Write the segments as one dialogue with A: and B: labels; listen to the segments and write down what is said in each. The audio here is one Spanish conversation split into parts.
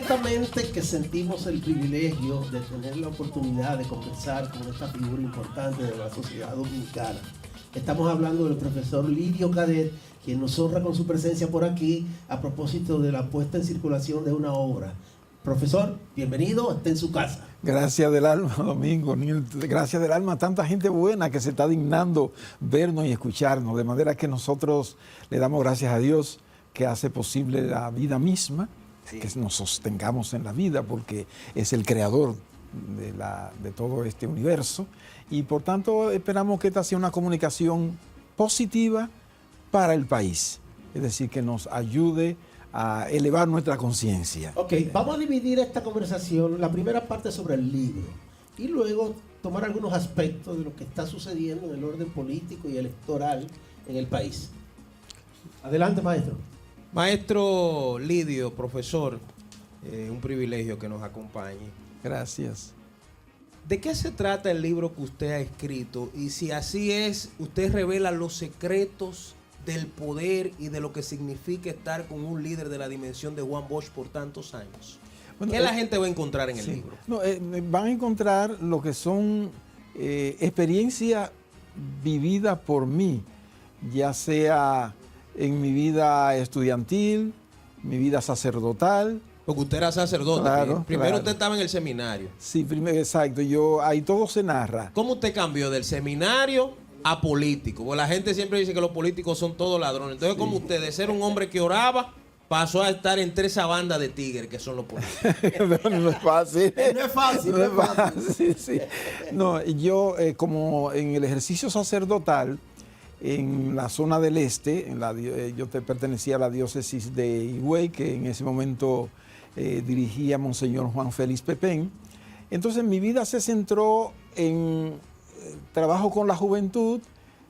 A: Ciertamente que sentimos el privilegio de tener la oportunidad de conversar con esta figura importante de la sociedad dominicana. Estamos hablando del profesor Lidio Cadet, quien nos honra con su presencia por aquí a propósito de la puesta en circulación de una obra. Profesor, bienvenido, está en su casa.
B: Gracias del alma, Domingo, gracias del alma a tanta gente buena que se está dignando vernos y escucharnos, de manera que nosotros le damos gracias a Dios que hace posible la vida misma, sí, que nos sostengamos en la vida, porque es el creador de todo este universo, y por tanto esperamos que esta sea una comunicación positiva para el país, es decir, que nos ayude a elevar nuestra conciencia.
A: Ok, vamos a dividir esta conversación, la primera parte sobre el libro, y luego tomar algunos aspectos de lo que está sucediendo en el orden político y electoral en el país. Adelante, maestro.
C: Maestro Lidio, profesor, un privilegio que nos acompañe.
B: Gracias.
C: ¿De qué se trata el libro que usted ha escrito? Y si así es, usted revela los secretos del poder y de lo que significa estar con un líder de la dimensión de Juan Bosch por tantos años. Bueno, ¿qué la gente va a encontrar en el libro?
B: No, van a encontrar lo que son experiencias vividas por mí, ya sea en mi vida estudiantil, mi vida sacerdotal.
C: Porque usted era sacerdote.
B: Claro,
C: primero
B: claro.
C: Usted estaba en el seminario.
B: Sí, primero, exacto. Ahí todo se narra.
C: ¿Cómo usted cambió del seminario a político? Porque la gente siempre dice que los políticos son todos ladrones. Entonces, sí, ¿cómo usted, de ser un hombre que oraba, pasó a estar entre esa banda de tigres que son los políticos?
B: No es fácil.
A: No es fácil, no es fácil.
B: Sí. No, yo como en el ejercicio sacerdotal, en la zona del este, yo pertenecía a la diócesis de Higüey, que en ese momento dirigía Monseñor Juan Félix Pepén. Entonces mi vida se centró en trabajo con la juventud,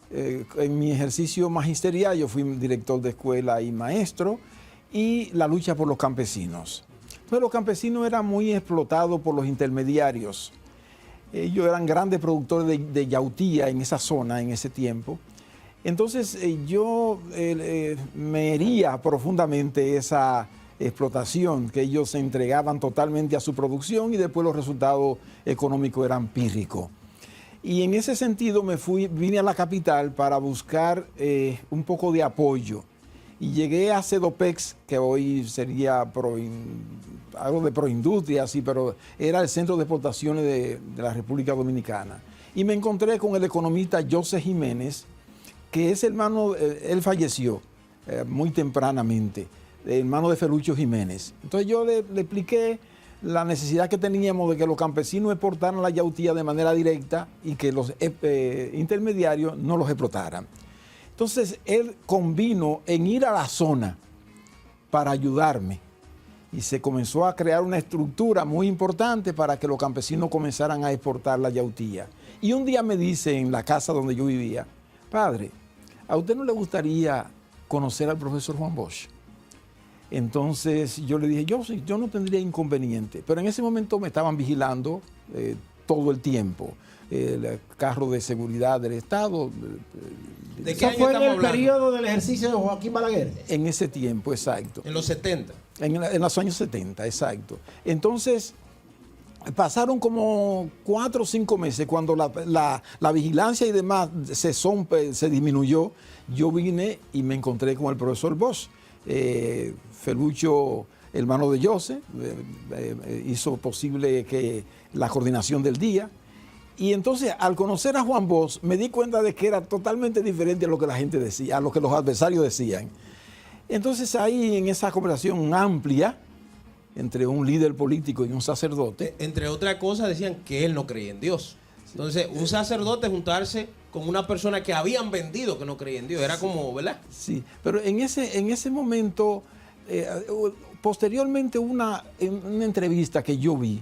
B: en mi ejercicio magisterial, yo fui director de escuela y maestro, y la lucha por los campesinos. Entonces los campesinos eran muy explotados por los intermediarios. Ellos eran grandes productores de yautía en esa zona, en ese tiempo. Entonces yo me hería profundamente esa explotación, que ellos se entregaban totalmente a su producción y después los resultados económicos eran pírricos. Y en ese sentido vine a la capital para buscar un poco de apoyo. Y llegué a Cedopex, que hoy sería algo de Proindustria, así, pero era el centro de exportaciones de la República Dominicana. Y me encontré con el economista José Jiménez, que es hermano, él falleció muy tempranamente, hermano de Felucho Jiménez. Entonces yo le expliqué la necesidad que teníamos de que los campesinos exportaran la yautía de manera directa y que los intermediarios no los explotaran. Entonces él convino en ir a la zona para ayudarme y se comenzó a crear una estructura muy importante para que los campesinos comenzaran a exportar la yautía. Y un día me dice en la casa donde yo vivía: padre, ¿a usted no le gustaría conocer al profesor Juan Bosch? Entonces yo le dije, yo no tendría inconveniente, pero en ese momento me estaban vigilando todo el tiempo, el carro de seguridad del Estado.
C: ¿De qué año
A: fue en
C: estamos
A: el
C: hablando?
A: periodo del ejercicio de Joaquín Balaguer?
B: En ese tiempo, exacto.
C: En los 70.
B: En los años 70, exacto. Entonces pasaron como 4 o 5 meses cuando la vigilancia y demás se disminuyó. Yo vine y me encontré con el profesor Bosch. Felucho, hermano de José, hizo posible que la coordinación del día. Y entonces, al conocer a Juan Bosch, me di cuenta de que era totalmente diferente a lo que la gente decía, a lo que los adversarios decían. Entonces, ahí en esa conversación amplia entre un líder político y un sacerdote.
C: Entre otras cosas, decían que él no creía en Dios. Entonces, un sacerdote juntarse con una persona que habían vendido que no creía en Dios, era como, ¿verdad?
B: Sí, pero en ese momento, posteriormente una entrevista que yo vi,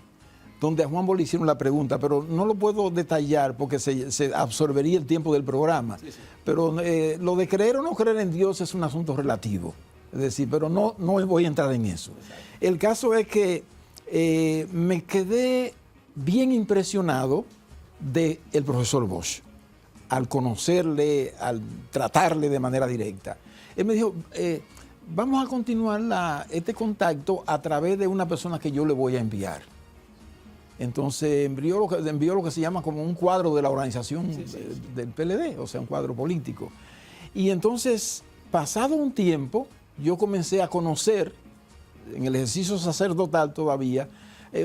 B: donde a Juan Bosch le hicieron la pregunta, pero no lo puedo detallar porque se absorbería el tiempo del programa. Sí. Pero lo de creer o no creer en Dios es un asunto relativo. Es decir, pero no voy a entrar en eso. El caso es que me quedé bien impresionado del profesor Bosch, al conocerle, al tratarle de manera directa. Él me dijo, vamos a continuar este contacto a través de una persona que yo le voy a enviar. Entonces envió lo que se llama como un cuadro de la organización del PLD, o sea, un cuadro político. Y entonces, pasado un tiempo, yo comencé a conocer, en el ejercicio sacerdotal todavía,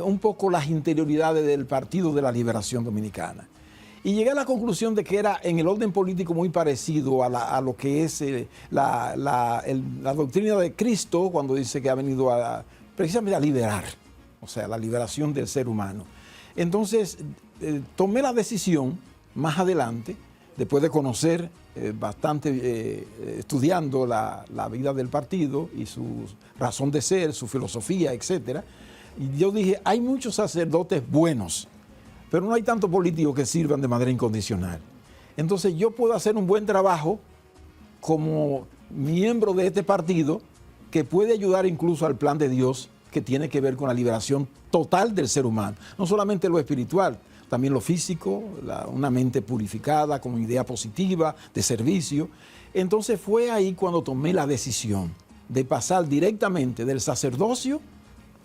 B: un poco las interioridades del Partido de la Liberación Dominicana. Y llegué a la conclusión de que era en el orden político muy parecido a lo que es la doctrina de Cristo, cuando dice que ha venido precisamente a liberar, o sea, la liberación del ser humano. Entonces, tomé la decisión más adelante, después de conocer bastante, estudiando la vida del partido y su razón de ser, su filosofía, etc. Y yo dije, hay muchos sacerdotes buenos, pero no hay tantos políticos que sirvan de manera incondicional. Entonces yo puedo hacer un buen trabajo como miembro de este partido que puede ayudar incluso al plan de Dios que tiene que ver con la liberación total del ser humano. No solamente lo espiritual, también lo físico, una mente purificada con idea positiva, de servicio. Entonces fue ahí cuando tomé la decisión de pasar directamente del sacerdocio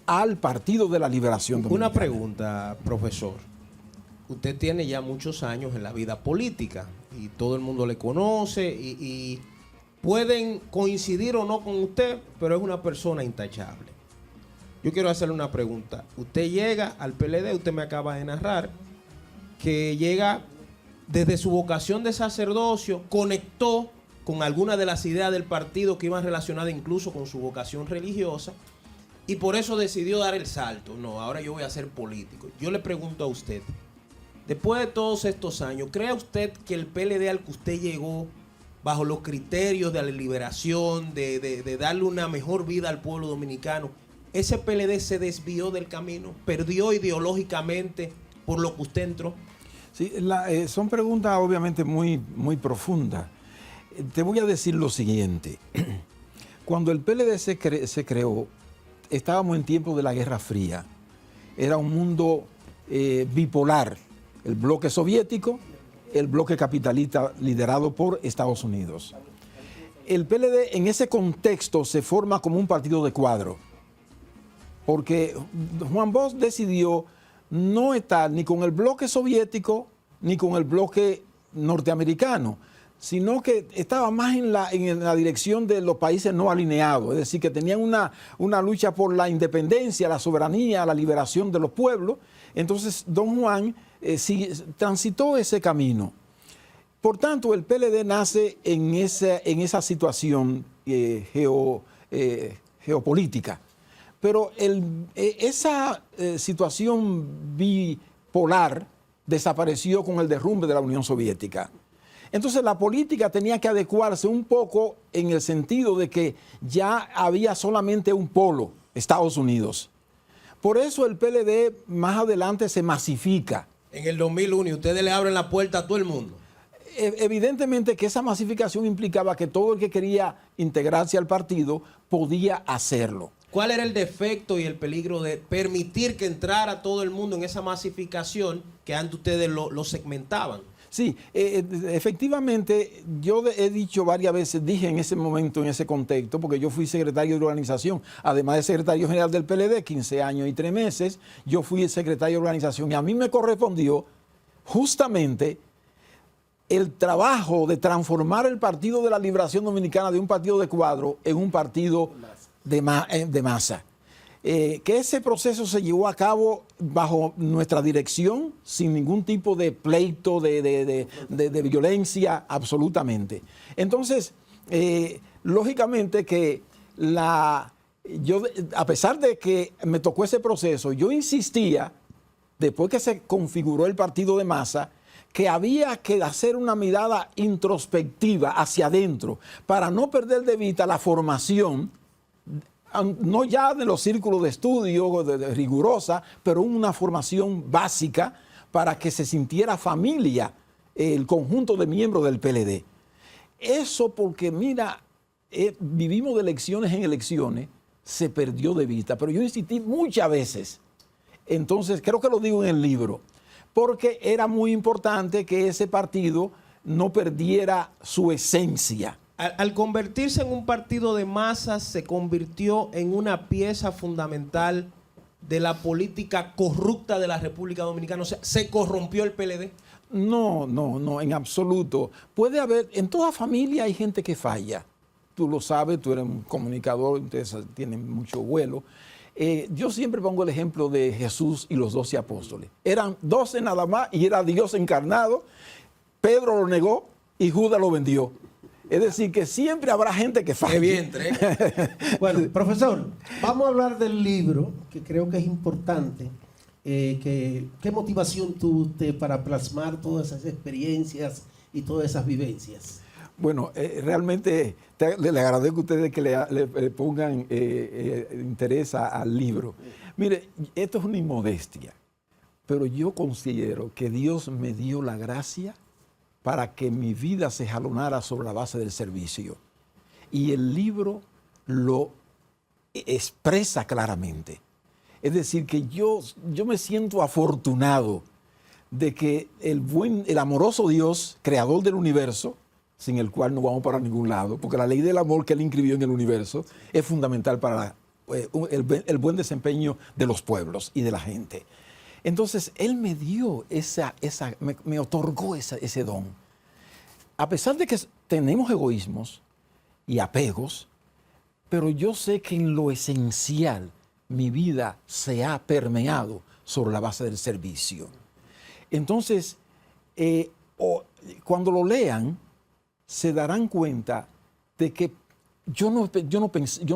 B: al Partido de la Liberación Dominicana.
C: Una pregunta, profesor. Usted tiene ya muchos años en la vida política y todo el mundo le conoce y pueden coincidir o no con usted, pero es una persona intachable. Yo quiero hacerle una pregunta. Usted llega al PLD, usted me acaba de narrar que llega desde su vocación de sacerdocio, conectó con algunas de las ideas del partido que iban relacionadas incluso con su vocación religiosa y por eso decidió dar el salto. No, ahora yo voy a ser político. Yo le pregunto a usted, después de todos estos años, ¿cree usted que el PLD al que usted llegó bajo los criterios de la liberación, de darle una mejor vida al pueblo dominicano, ese PLD se desvió del camino, perdió ideológicamente por lo que usted entró?
B: Sí, son preguntas obviamente muy, muy profundas. Te voy a decir lo siguiente. Cuando el PLD se creó, estábamos en tiempos de la Guerra Fría. Era un mundo bipolar. El bloque soviético, el bloque capitalista liderado por Estados Unidos. El PLD en ese contexto se forma como un partido de cuadro, porque Juan Bosch decidió no estar ni con el bloque soviético ni con el bloque norteamericano, sino que estaba más en la dirección de los países no alineados, es decir, que tenían una lucha por la independencia, la soberanía, la liberación de los pueblos. Entonces, don Juan transitó ese camino. Por tanto, el PLD nace en esa situación geopolítica. Pero esa situación bipolar desapareció con el derrumbe de la Unión Soviética. Entonces la política tenía que adecuarse un poco en el sentido de que ya había solamente un polo, Estados Unidos. Por eso el PLD más adelante se masifica.
C: En el 2001, y ustedes le abren la puerta a todo el mundo.
B: Evidentemente que esa masificación implicaba que todo el que quería integrarse al partido podía hacerlo.
C: ¿Cuál era el defecto y el peligro de permitir que entrara todo el mundo en esa masificación que antes ustedes lo segmentaban?
B: Sí, efectivamente, yo he dicho varias veces, dije en ese momento, en ese contexto, porque yo fui secretario de organización, además de secretario general del PLD, 15 años y 3 meses, yo fui el secretario de organización y a mí me correspondió justamente el trabajo de transformar el Partido de la Liberación Dominicana de un partido de cuadro en un partido de masa. Que ese proceso se llevó a cabo bajo nuestra dirección, sin ningún tipo de pleito, de violencia, absolutamente. Entonces, lógicamente que yo, a pesar de que me tocó ese proceso, yo insistía, después que se configuró el partido de masa, que había que hacer una mirada introspectiva hacia adentro para no perder de vista la formación, no ya de los círculos de estudio rigurosa, pero una formación básica para que se sintiera familia el conjunto de miembros del PLD. Eso porque, mira, vivimos de elecciones en elecciones, se perdió de vista, pero yo insistí muchas veces. Entonces, creo que lo digo en el libro, porque era muy importante que ese partido no perdiera su esencia.
C: Al convertirse en un partido de masas, se convirtió en una pieza fundamental de la política corrupta de la República Dominicana. O sea, ¿se corrompió el PLD?
B: No, en absoluto. Puede haber, en toda familia hay gente que falla. Tú lo sabes, tú eres un comunicador, ustedes tienen mucho vuelo. Yo siempre pongo el ejemplo de Jesús y los 12 apóstoles. Eran 12 nada más y era Dios encarnado. Pedro lo negó y Judas lo vendió. Es decir, que siempre habrá gente que falle.
C: ¡Qué vientre!
A: Bueno, profesor, vamos a hablar del libro, que creo que es importante. ¿Qué motivación tuvo usted para plasmar todas esas experiencias y todas esas vivencias?
B: Bueno, realmente le agradezco a ustedes que le pongan interés al libro. Mire, esto es una inmodestia, pero yo considero que Dios me dio la gracia para que mi vida se jalonara sobre la base del servicio. Y el libro lo expresa claramente. Es decir, que yo me siento afortunado de que el amoroso Dios, creador del universo, sin el cual no vamos para ningún lado, porque la ley del amor que Él inscribió en el universo es fundamental para el buen desempeño de los pueblos y de la gente. Entonces, Él me dio me otorgó ese don. A pesar de que tenemos egoísmos y apegos, pero yo sé que en lo esencial mi vida se ha permeado sobre la base del servicio. Entonces, cuando lo lean, se darán cuenta de que yo no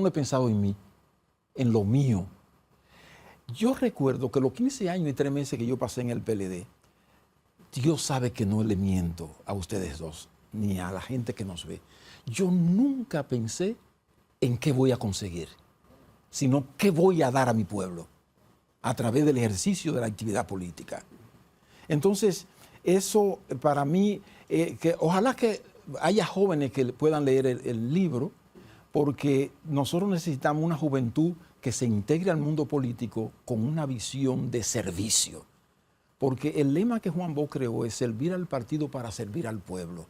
B: he pensado en mí, en lo mío. Yo recuerdo que los 15 años y 3 meses que yo pasé en el PLD, Dios sabe que no le miento a ustedes dos, ni a la gente que nos ve. Yo nunca pensé en qué voy a conseguir, sino qué voy a dar a mi pueblo a través del ejercicio de la actividad política. Entonces, eso para mí, que ojalá que haya jóvenes que puedan leer el libro, porque nosotros necesitamos una juventud que se integre al mundo político con una visión de servicio. Porque el lema que Juan Bosch creó es servir al partido para servir al pueblo.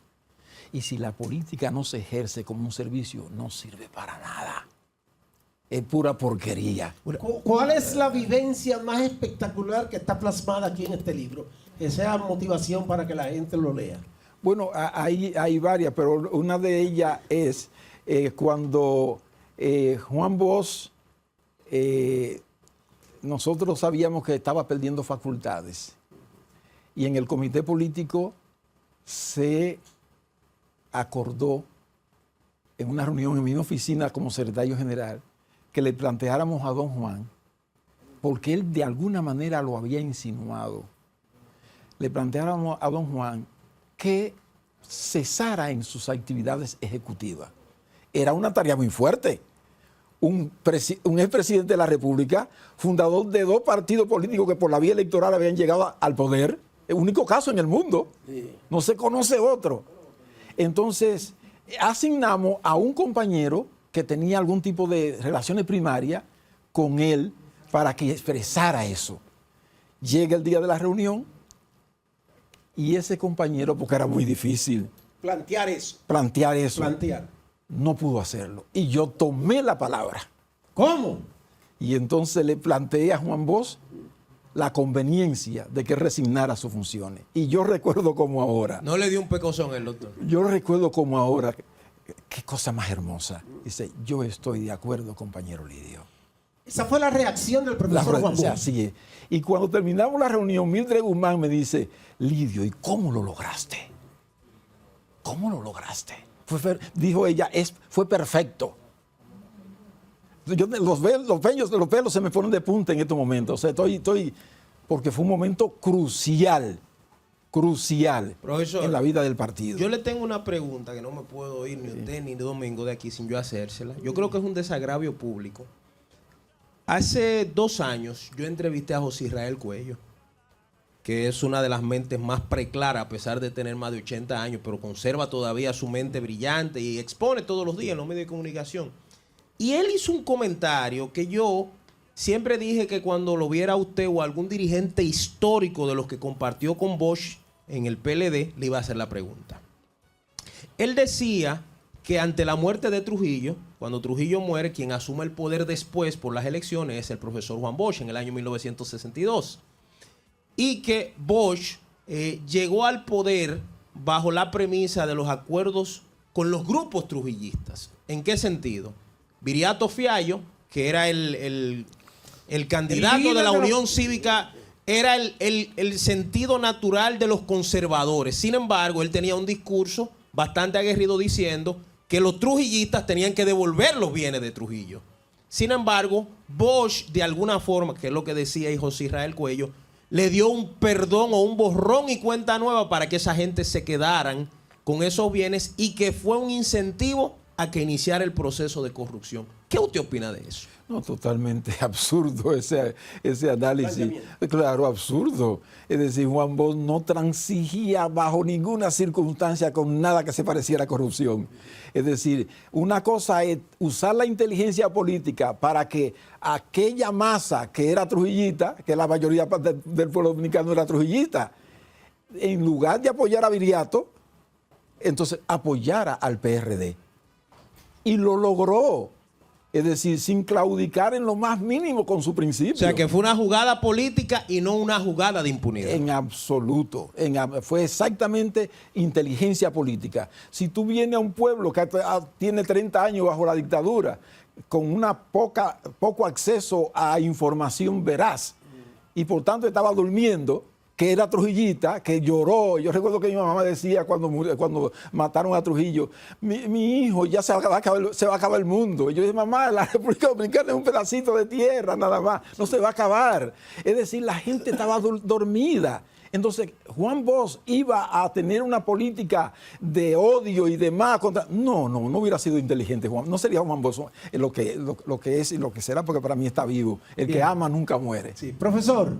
B: Y si la política no se ejerce como un servicio, no sirve para nada. Es pura porquería.
A: ¿Cuál es la vivencia más espectacular que está plasmada aquí en este libro? Que sea motivación para que la gente lo lea.
B: Bueno, hay varias, pero una de ellas es cuando Juan Bosch, nosotros sabíamos que estaba perdiendo facultades y en el comité político se acordó en una reunión en mi oficina como secretario general que le planteáramos a don Juan, porque él de alguna manera lo había insinuado, le planteáramos a don Juan que cesara en sus actividades ejecutivas. Era una tarea muy fuerte. Un expresidente de la República, fundador de 2 partidos políticos que por la vía electoral habían llegado al poder, el único caso en el mundo, no se conoce otro. Entonces, asignamos a un compañero que tenía algún tipo de relaciones primarias con él para que expresara eso. Llega el día de la reunión y ese compañero, porque era muy difícil
A: Plantear eso.
B: No pudo hacerlo. Y yo tomé la palabra.
A: ¿Cómo?
B: Y entonces le planteé a Juan Bosch la conveniencia de que resignara sus funciones. Y yo recuerdo como ahora.
C: No le dio un pecozón el doctor.
B: Yo recuerdo como ahora. Qué cosa más hermosa. Dice, yo estoy de acuerdo, compañero Lidio.
A: Esa fue la reacción del profesor Juan Bosch.
B: Así es. Y cuando terminamos la reunión, Mildred Guzmán me dice, Lidio, ¿y cómo lo lograste? ¿Cómo lo lograste? Dijo ella, fue perfecto. Los pelos se me ponen de punta en estos momentos. O sea, estoy porque fue un momento crucial
C: Profesor,
B: en la vida del partido.
C: Yo le tengo una pregunta que no me puedo ir ni usted ni Domingo de aquí sin yo hacérsela. Yo creo que es un desagravio público. Hace 2 años yo entrevisté a José Israel Cuello, que es una de las mentes más preclaras a pesar de tener más de 80 años, pero conserva todavía su mente brillante y expone todos los días en los medios de comunicación. Y él hizo un comentario que yo siempre dije que cuando lo viera usted o algún dirigente histórico de los que compartió con Bosch en el PLD, le iba a hacer la pregunta. Él decía que ante la muerte de Trujillo, cuando Trujillo muere, quien asume el poder después por las elecciones es el profesor Juan Bosch en el año 1962. Y que Bosch llegó al poder bajo la premisa de los acuerdos con los grupos trujillistas. ¿En qué sentido? Viriato Fiallo, que era el candidato de la Unión Cívica, era el sentido natural de los conservadores. Sin embargo, él tenía un discurso bastante aguerrido diciendo que los trujillistas tenían que devolver los bienes de Trujillo. Sin embargo, Bosch, de alguna forma, que es lo que decía José Israel Cuello, le dio un perdón o un borrón y cuenta nueva para que esa gente se quedaran con esos bienes y que fue un incentivo a que iniciara el proceso de corrupción. ¿Qué usted opina de eso?
B: No, totalmente absurdo ese análisis. Claro, absurdo. Es decir, Juan Bosch no transigía bajo ninguna circunstancia con nada que se pareciera a corrupción. Es decir, una cosa es usar la inteligencia política para que aquella masa que era trujillita, que la mayoría del pueblo dominicano era trujillita, en lugar de apoyar a Viriato, entonces apoyara al PRD. Y lo logró. Es decir, sin claudicar en lo más mínimo con su principio.
C: O sea, que fue una jugada política y no una jugada de impunidad.
B: En absoluto. Fue exactamente inteligencia política. Si tú vienes a un pueblo que tiene 30 años bajo la dictadura, con poco acceso a información veraz, y por tanto estaba durmiendo, que era trujillita, que lloró. Yo recuerdo que mi mamá decía cuando mataron a Trujillo, mi hijo, ya se va a acabar el mundo. Y yo dije, mamá, la República Dominicana es un pedacito de tierra nada más, no se va a acabar. Es decir, la gente estaba dormida. Entonces, Juan Bosch iba a tener una política de odio y demás contra... No hubiera sido inteligente, Juan. No sería Juan Bosch lo que es y lo que será, porque para mí está vivo. El que ama nunca muere.
A: Sí. Profesor,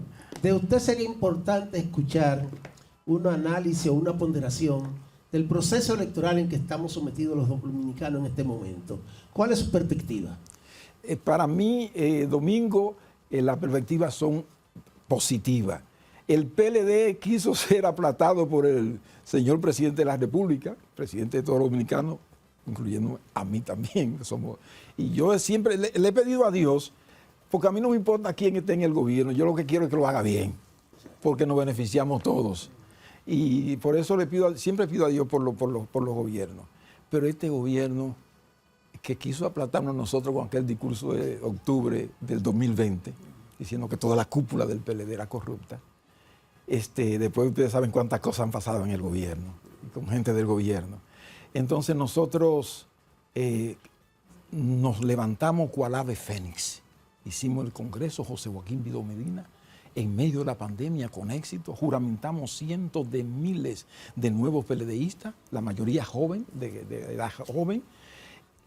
A: de usted sería importante escuchar un análisis o una ponderación del proceso electoral en que estamos sometidos los dominicanos en este momento. ¿Cuál es su perspectiva?
B: Para mí, Domingo, las perspectivas son positivas. El PLD quiso ser aplatado por el señor presidente de la República, presidente de todos los dominicanos, incluyendo a mí también. Y yo siempre le he pedido a Dios, porque a mí no me importa quién esté en el gobierno, yo lo que quiero es que lo haga bien, porque nos beneficiamos todos. Y por eso siempre pido a Dios por los gobiernos. Pero este gobierno que quiso aplatarnos nosotros con aquel discurso de octubre del 2020, diciendo que toda la cúpula del PLD era corrupta, después ustedes saben cuántas cosas han pasado en el gobierno, con gente del gobierno. Entonces nosotros nos levantamos cual ave fénix. Hicimos el Congreso José Joaquín Vidó Medina en medio de la pandemia con éxito. Juramentamos cientos de miles de nuevos PLDistas, la mayoría joven, de edad joven.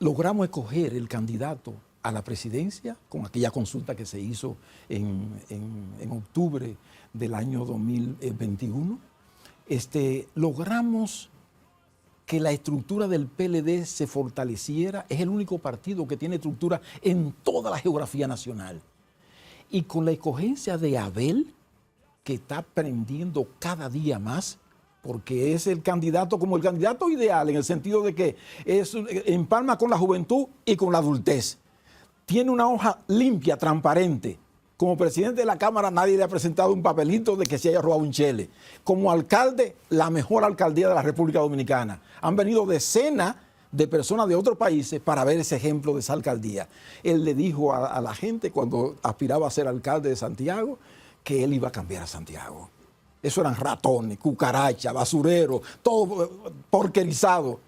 B: Logramos escoger el candidato a la presidencia con aquella consulta que se hizo en octubre del año 2021. Logramos que la estructura del PLD se fortaleciera. Es el único partido que tiene estructura en toda la geografía nacional. Y con la escogencia de Abel, que está aprendiendo cada día más, porque es el candidato como el candidato ideal, en el sentido de que empalma con la juventud y con la adultez. Tiene una hoja limpia, transparente. Como presidente de la Cámara nadie le ha presentado un papelito de que se haya robado un chele. Como alcalde, la mejor alcaldía de la República Dominicana. Han venido decenas de personas de otros países para ver ese ejemplo de esa alcaldía. Él le dijo a la gente cuando aspiraba a ser alcalde de Santiago que él iba a cambiar a Santiago. Eso eran ratones, cucarachas, basureros, todo porquerizado.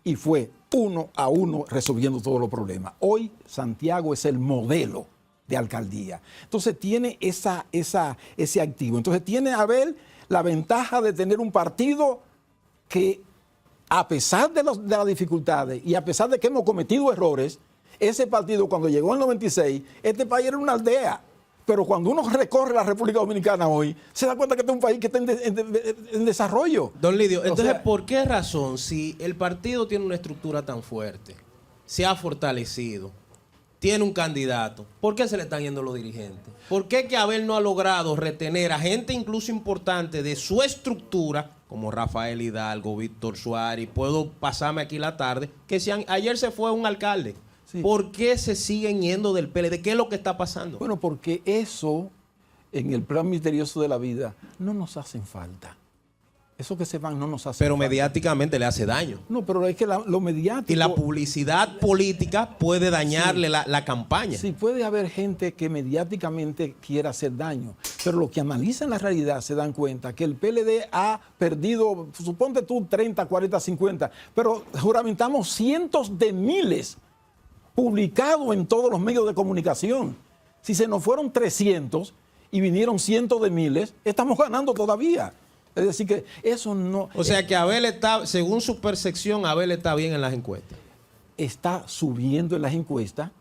B: Y fue uno a uno resolviendo todos los problemas. Hoy Santiago es el modelo de alcaldía. Entonces tiene ese activo. Entonces tiene Abel la ventaja de tener un partido que, a pesar de las dificultades y a pesar de que hemos cometido errores, ese partido cuando llegó en el 96, este país era una aldea. Pero cuando uno recorre la República Dominicana hoy, se da cuenta que este es un país que está en desarrollo.
C: Don Lidio, entonces, ¿por qué razón, si el partido tiene una estructura tan fuerte, se ha fortalecido, tiene un candidato, por qué se le están yendo los dirigentes? ¿Por qué que Abel no ha logrado retener a gente incluso importante de su estructura, como Rafael Hidalgo, Víctor Suárez, puedo pasarme aquí la tarde, que si ayer se fue un alcalde. Sí. ¿Por qué se siguen yendo del PLD? ¿Qué es lo que está pasando?
B: Bueno, porque eso, en el plan misterioso de la vida, no nos hacen falta. Eso que se van no nos hace
C: Pero
B: falta.
C: Mediáticamente le hace daño.
B: No, pero es que lo mediático...
C: Y la publicidad política puede dañarle la campaña.
B: Sí, puede haber gente que mediáticamente quiera hacer daño, pero los que analizan la realidad se dan cuenta que el PLD ha perdido, suponte tú, 30, 40, 50, pero juramentamos cientos de miles publicados en todos los medios de comunicación. Si se nos fueron 300 y vinieron cientos de miles, estamos ganando todavía. Es decir, que eso no...
C: O sea que Abel está, según su percepción, Abel está bien en las encuestas.
B: Está subiendo en las encuestas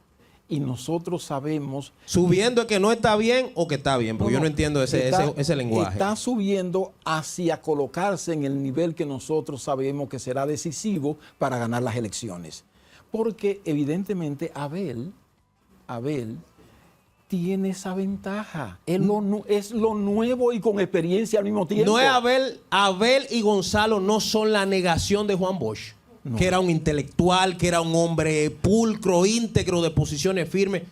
B: y nosotros sabemos...
C: ¿Subiendo es que no está bien o que está bien? Porque yo no entiendo ese lenguaje.
B: Está subiendo hacia colocarse en el nivel que nosotros sabemos que será decisivo para ganar las elecciones. Porque evidentemente Abel tiene esa ventaja. Es lo nuevo y con experiencia al mismo tiempo.
C: No es Abel y Gonzalo no son la negación de Juan Bosch, no. Que era un intelectual, que era un hombre pulcro, íntegro, de posiciones firmes.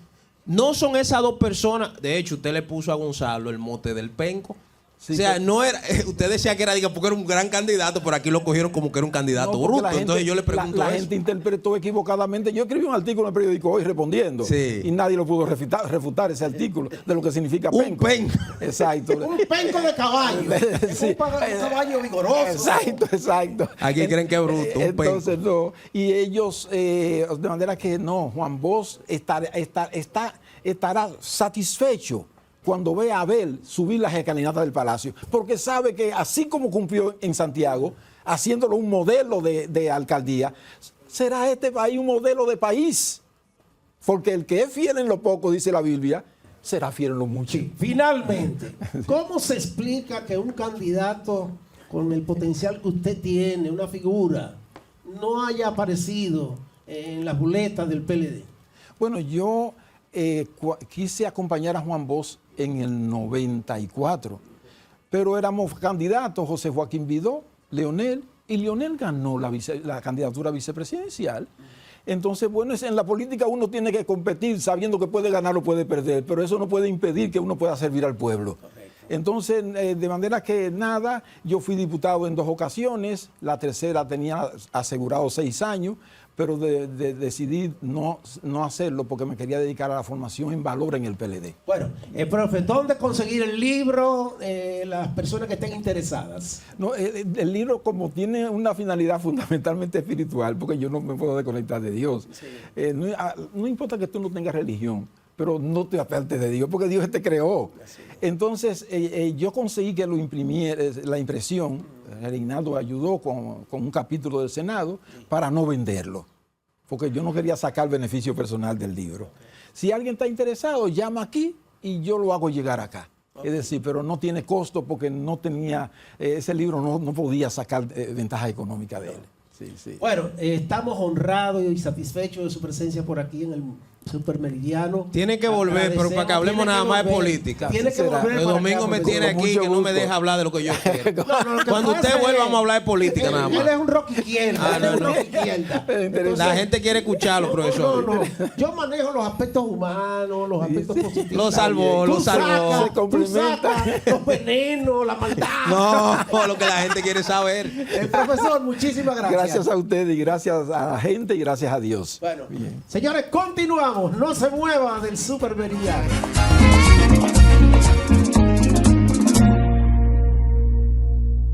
C: No son esas dos personas. De hecho, usted le puso a Gonzalo el mote del penco. Sí, o sea, no era, usted decía que era, porque era un gran candidato, pero aquí lo cogieron como que era un candidato bruto. Entonces yo le pregunto
B: la gente interpretó equivocadamente. Yo escribí un artículo en el periódico Hoy respondiendo.
C: Sí.
B: Y nadie lo pudo refutar ese artículo de lo que significa penco.
C: Un penco.
B: Exacto.
A: Un penco de caballo. Sí. Un caballo vigoroso.
B: Exacto.
C: Aquí creen que es bruto.
B: Entonces no. Y ellos, de manera que no, Juan Bosch estará satisfecho cuando ve a Abel subir las escalinatas del Palacio, porque sabe que así como cumplió en Santiago, haciéndolo un modelo de alcaldía, será este país un modelo de país. Porque el que es fiel en lo poco, dice la Biblia, será fiel en lo mucho.
A: Sí. Finalmente, ¿cómo se explica que un candidato con el potencial que usted tiene, una figura, no haya aparecido en las boletas del PLD?
B: Bueno, yo quise acompañar a Juan Bosch en el 94, pero éramos candidatos, José Joaquín Vidó, Leonel, y Leonel ganó la candidatura vicepresidencial. Entonces, bueno, en la política uno tiene que competir sabiendo que puede ganar o puede perder, pero eso no puede impedir que uno pueda servir al pueblo. Entonces, de manera que nada, yo fui diputado en 2 ocasiones, la tercera tenía asegurado 6 años, pero decidí no hacerlo porque me quería dedicar a la formación en valor en el PLD.
A: Bueno, profe, ¿dónde conseguir el libro? Las personas que estén interesadas.
B: No, el libro como tiene una finalidad fundamentalmente espiritual, porque yo no me puedo desconectar de Dios. Sí. No importa que tú no tengas religión, pero no te apartes de Dios, porque Dios te creó. Sí. Entonces, yo conseguí que lo imprimiera, la impresión. Reinaldo ayudó con un capítulo del Senado para no venderlo, porque yo no quería sacar beneficio personal del libro. Si alguien está interesado, llama aquí y yo lo hago llegar acá. Es decir, pero no tiene costo porque no tenía, ese libro no podía sacar ventaja económica de él. Sí, sí.
A: Bueno, estamos honrados y satisfechos de su presencia por aquí en el Supermeridiano.
C: Tiene que volver, pero para que hablemos nada más de política.
A: Tiene que volver.
C: El domingo me tiene aquí que no me deja hablar de lo que yo quiero. Cuando usted vuelva vamos a hablar de política nada más.
A: Él es un rock izquierda.
C: La gente quiere escucharlo, profesor.
A: No. Yo manejo los aspectos humanos, los aspectos positivos.
C: Lo salvó.
B: Se complementa.
A: Los venenos, la maldad.
C: No, lo que la gente quiere saber.
A: El profesor, muchísimas gracias.
B: Gracias a ustedes y gracias a la gente y gracias a Dios.
A: Bueno, señores, continuamos. No se mueva del Supermeridiano.